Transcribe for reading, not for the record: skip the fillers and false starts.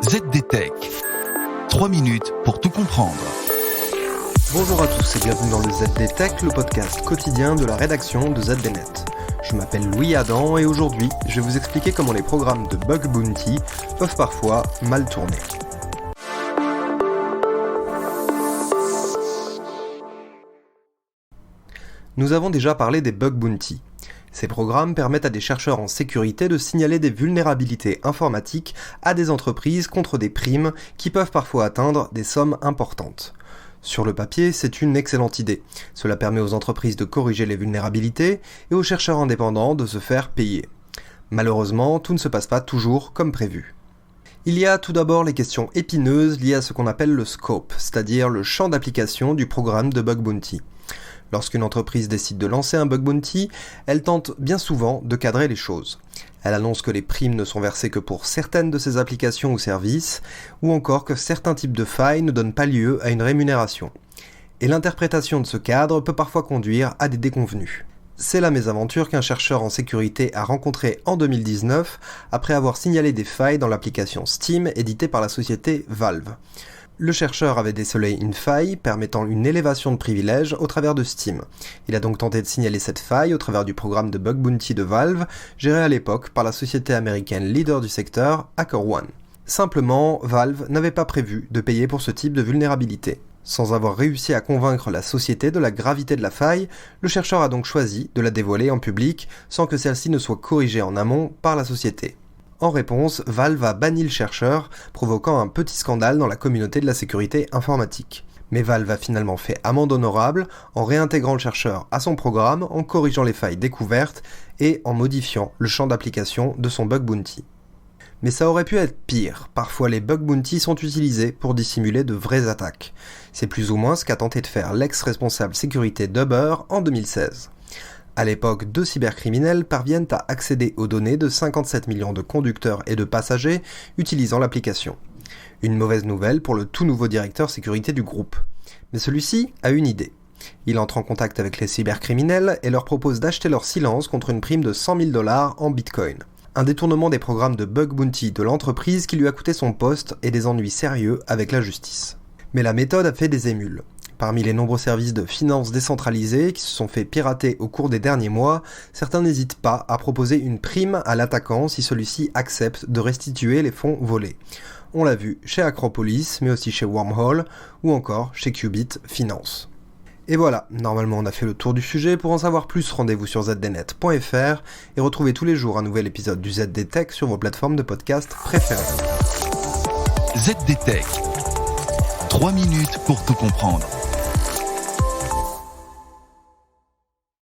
ZDTech. 3 minutes pour tout comprendre. Bonjour à tous et bienvenue dans le ZDTech, le podcast quotidien de la rédaction de ZDNet. Je m'appelle Louis Adam et aujourd'hui, je vais vous expliquer comment les programmes de bug bounty peuvent parfois mal tourner. Nous avons déjà parlé des bug bounty. Ces programmes permettent à des chercheurs en sécurité de signaler des vulnérabilités informatiques à des entreprises contre des primes qui peuvent parfois atteindre des sommes importantes. Sur le papier, c'est une excellente idée. Cela permet aux entreprises de corriger les vulnérabilités et aux chercheurs indépendants de se faire payer. Malheureusement, tout ne se passe pas toujours comme prévu. Il y a tout d'abord les questions épineuses liées à ce qu'on appelle le scope, c'est-à-dire le champ d'application du programme de bug bounty. Lorsqu'une entreprise décide de lancer un bug bounty, elle tente bien souvent de cadrer les choses. Elle annonce que les primes ne sont versées que pour certaines de ses applications ou services, ou encore que certains types de failles ne donnent pas lieu à une rémunération. Et l'interprétation de ce cadre peut parfois conduire à des déconvenues. C'est la mésaventure qu'un chercheur en sécurité a rencontrée en 2019 après avoir signalé des failles dans l'application Steam éditée par la société Valve. Le chercheur avait décelé une faille permettant une élévation de privilèges au travers de Steam. Il a donc tenté de signaler cette faille au travers du programme de bug bounty de Valve, géré à l'époque par la société américaine leader du secteur, HackerOne. Simplement, Valve n'avait pas prévu de payer pour ce type de vulnérabilité. Sans avoir réussi à convaincre la société de la gravité de la faille, le chercheur a donc choisi de la dévoiler en public sans que celle-ci ne soit corrigée en amont par la société. En réponse, Valve a banni le chercheur, provoquant un petit scandale dans la communauté de la sécurité informatique. Mais Valve a finalement fait amende honorable en réintégrant le chercheur à son programme, en corrigeant les failles découvertes et en modifiant le champ d'application de son bug bounty. Mais ça aurait pu être pire. Parfois les bug bounty sont utilisés pour dissimuler de vraies attaques. C'est plus ou moins ce qu'a tenté de faire l'ex-responsable sécurité d'Uber en 2016. À l'époque, 2 cybercriminels parviennent à accéder aux données de 57 millions de conducteurs et de passagers utilisant l'application. Une mauvaise nouvelle pour le tout nouveau directeur sécurité du groupe. Mais celui-ci a une idée. Il entre en contact avec les cybercriminels et leur propose d'acheter leur silence contre une prime de 100 000 $ en bitcoin. Un détournement des programmes de bug bounty de l'entreprise qui lui a coûté son poste et des ennuis sérieux avec la justice. Mais la méthode a fait des émules. Parmi les nombreux services de finances décentralisés qui se sont fait pirater au cours des derniers mois, certains n'hésitent pas à proposer une prime à l'attaquant si celui-ci accepte de restituer les fonds volés. On l'a vu chez Acropolis, mais aussi chez Wormhole, ou encore chez Qubit Finance. Et voilà, normalement on a fait le tour du sujet. Pour en savoir plus, rendez-vous sur zdnet.fr et retrouvez tous les jours un nouvel épisode du ZDTech sur vos plateformes de podcast préférées. ZDTech. 3 minutes pour tout comprendre.